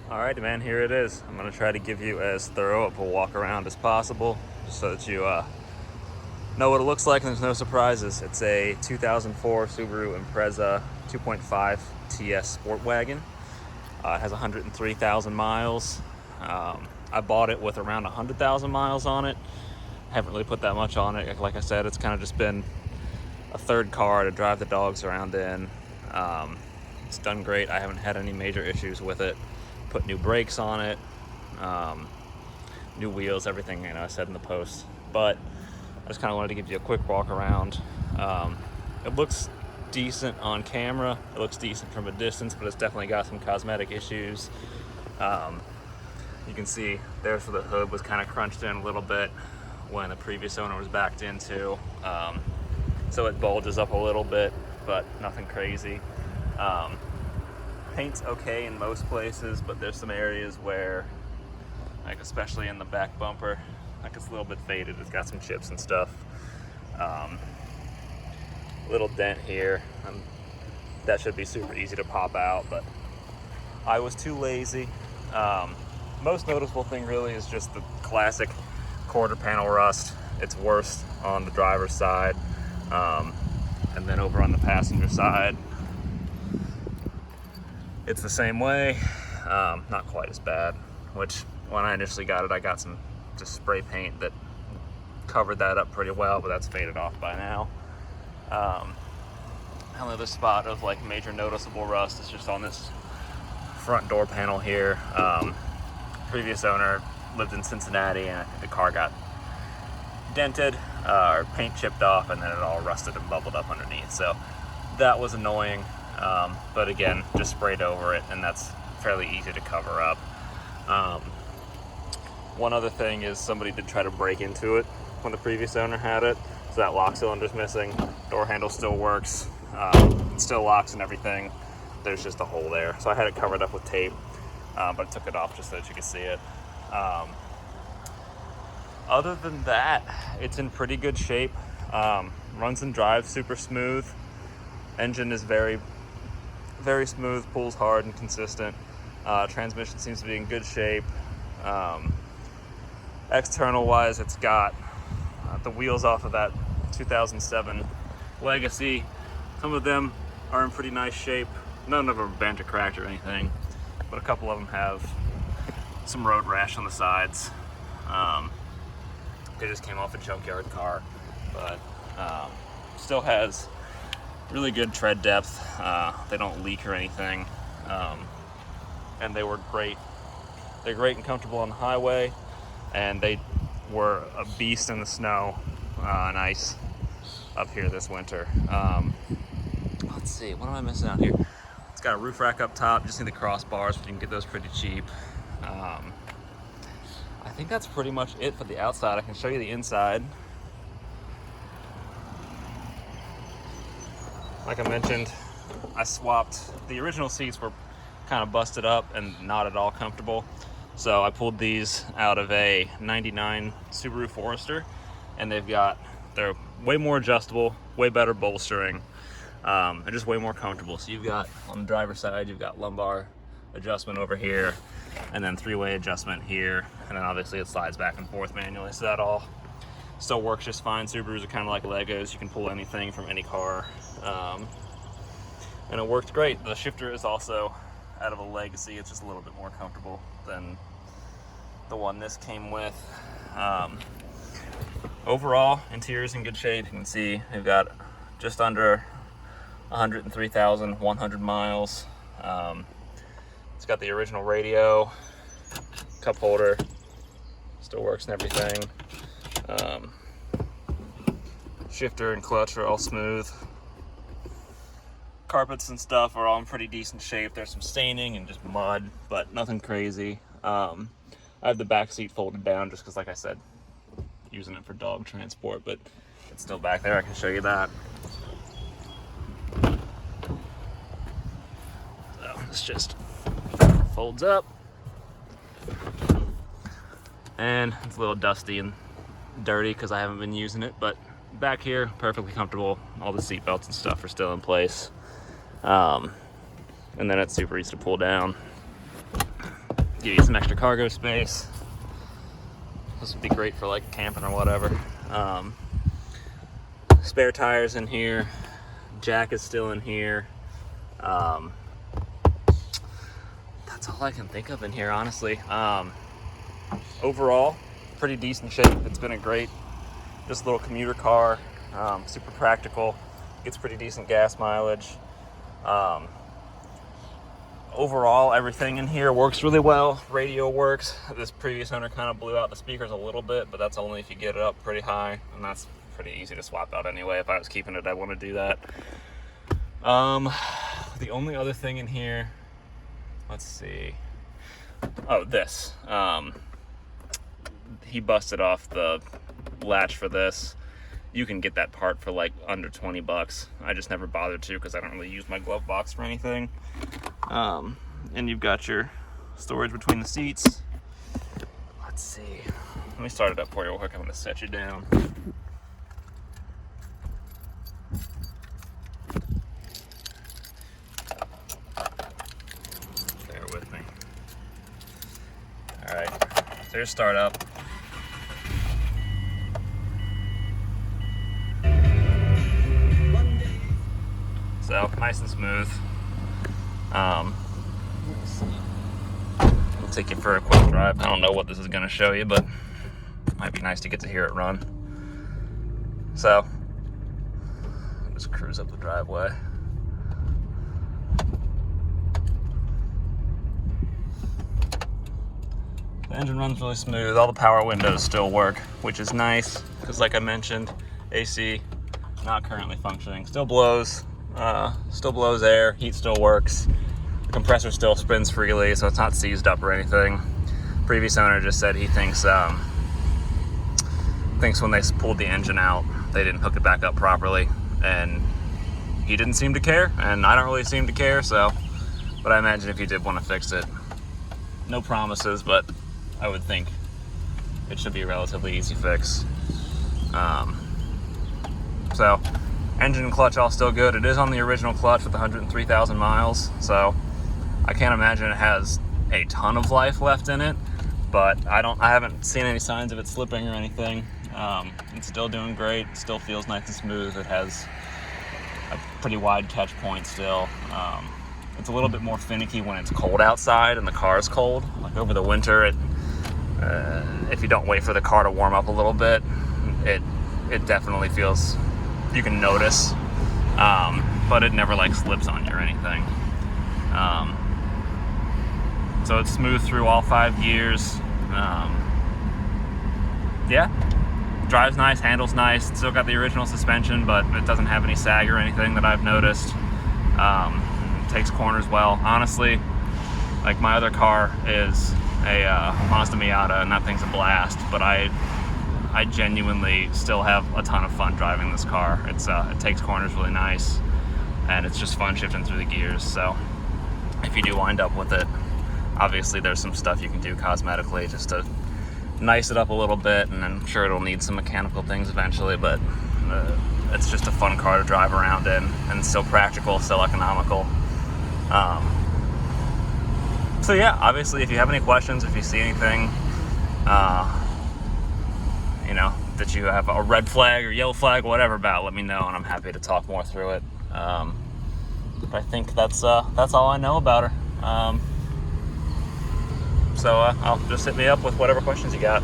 Alrighty, man, here it is. I'm gonna try to give you as thorough of a walk around as possible, just so that you know what it looks like and there's no surprises. It's a 2004 Subaru Impreza 2.5 TS Sport Wagon. It has 103,000 miles. I bought it with around 100,000 miles on it. Haven't really put that much on it. Like I said, it's kind of just been a third car to drive the dogs around in. It's done great. I haven't had any major issues with it. Put new brakes on it, new wheels, everything I said in the post. But I just kind of wanted to give you a quick walk around. It looks decent on camera. It looks decent from a distance, but it's definitely got some cosmetic issues. You can see there's where the hood was kind of crunched in a little bit when the previous owner was backed into. So it bulges up a little bit, but nothing crazy. Paint's okay in most places, but there's some areas where, like especially in the back bumper, like it's a little bit faded. It's got some chips and stuff. Little dent here, and that should be super easy to pop out, but I was too lazy. Most noticeable thing really is just the classic quarter panel rust. It's worst on the driver's side, and then over on the passenger side, it's the same way, not quite as bad, which when I initially got it, I got some just spray paint that covered that up pretty well, but that's faded off by now. Only other spot of like major noticeable rust is just on this front door panel here. Previous owner lived in Cincinnati, and I think the car got dented, or paint chipped off, and then it all rusted and bubbled up underneath. So that was annoying. But again, just sprayed over it, and that's fairly easy to cover up. One other thing is somebody did try to break into it when the previous owner had it, so that lock cylinder's missing. Door handle still works, it still locks and everything. There's just a hole there, so I had it covered up with tape, but I took it off just so that you could see it. Other than that, it's in pretty good shape. Runs and drives super smooth. Engine is very smooth, pulls hard and consistent. Transmission seems to be in good shape. External wise, it's got the wheels off of that 2007 Legacy. Some of them are in pretty nice shape. None of them are bent or cracked or anything, but a couple of them have some road rash on the sides. They just came off a junkyard car, but still has really good tread depth. They don't leak or anything, and they were great. They're great and comfortable on the highway, and they were a beast in the snow and ice up here this winter. Let's see, what am I missing out here? It's got a roof rack up top. Just need the crossbars, but you can get those pretty cheap. I think that's pretty much it for the outside. I can show you the inside. Like I mentioned, I swapped, the original seats were kind of busted up and not at all comfortable. So I pulled these out of a 99 Subaru Forester, and they're way more adjustable, way better bolstering, and just way more comfortable. So you've got, on the driver's side, you've got lumbar adjustment over here, and then three-way adjustment here, and then obviously it slides back and forth manually. So that all still works just fine. Subarus are kind of like Legos. You can pull anything from any car, and it worked great. The shifter is also out of a Legacy. It's just a little bit more comfortable than the one this came with. Overall, interior's in good shape. You can see they've got just under 103,100 miles. It's got the original radio, cup holder, still works and everything. Shifter and clutch are all smooth. Carpets and stuff are all in pretty decent shape. There's some staining and just mud, but nothing crazy. I have the back seat folded down just because, like I said, using it for dog transport, but it's still back there. I can show you that. So this just folds up, and it's a little dusty and dirty because I haven't been using it, but back here, perfectly comfortable. All the seat belts and stuff are still in place. And then it's super easy to pull down. Give you some extra cargo space. This would be great for like camping or whatever. Spare tires in here. Jack is still in here. That's all I can think of in here, honestly. Overall, pretty decent shape. It's been a great, just little commuter car. Super practical. Gets pretty decent gas mileage. Overall, everything in here works really well. Radio works. This previous owner kind of blew out the speakers a little bit, but that's only if you get it up pretty high, and that's pretty easy to swap out anyway. If I was keeping it, I'd want to do that. The only other thing in here, let's see. Oh, this. He busted off the latch for this. You can get that part for like under 20 bucks. I just never bothered to because I don't really use my glove box for anything. And you've got your storage between the seats. Let's see. Let me start it up for you real quick. I'm going to set you down. Bear with me. All right. So here's start up. So nice and smooth. We'll take you for a quick drive. I don't know what this is going to show you, but it might be nice to get to hear it run. So I'll just cruise up the driveway. The engine runs really smooth. All the power windows still work, which is nice because, like I mentioned, AC not currently functioning. Still blows air. Heat still works. The compressor still spins freely, so it's not seized up or anything. Previous owner just said he thinks when they pulled the engine out, they didn't hook it back up properly, and he didn't seem to care, and I don't really seem to care. So, but I imagine if you did want to fix it, no promises, but I would think it should be a relatively easy fix. So engine and clutch all still good. It is on the original clutch with 103,000 miles, so I can't imagine it has a ton of life left in it, but I haven't seen any signs of it slipping or anything. It's still doing great. Still feels nice and smooth. It has a pretty wide catch point still. It's a little bit more finicky when it's cold outside and the car is cold. Like over the winter, if you don't wait for the car to warm up a little bit, it definitely feels, you can notice, but it never like slips on you or anything. So it's smooth through all 5 gears. Yeah, drives nice, handles nice. It's still got the original suspension, but it doesn't have any sag or anything that I've noticed. Takes corners well. Honestly, like my other car is a Mazda Miata, and that thing's a blast, but I genuinely still have a ton of fun driving this car. It takes corners really nice, and it's just fun shifting through the gears. So if you do wind up with it, obviously there's some stuff you can do cosmetically just to nice it up a little bit, and I'm sure it'll need some mechanical things eventually, but it's just a fun car to drive around in, and still practical, still economical. So yeah, obviously if you have any questions, if you see anything that you have a red flag or yellow flag, whatever about, let me know, and I'm happy to talk more through it. But I think that's all I know about her. So I'll just hit me up with whatever questions you got.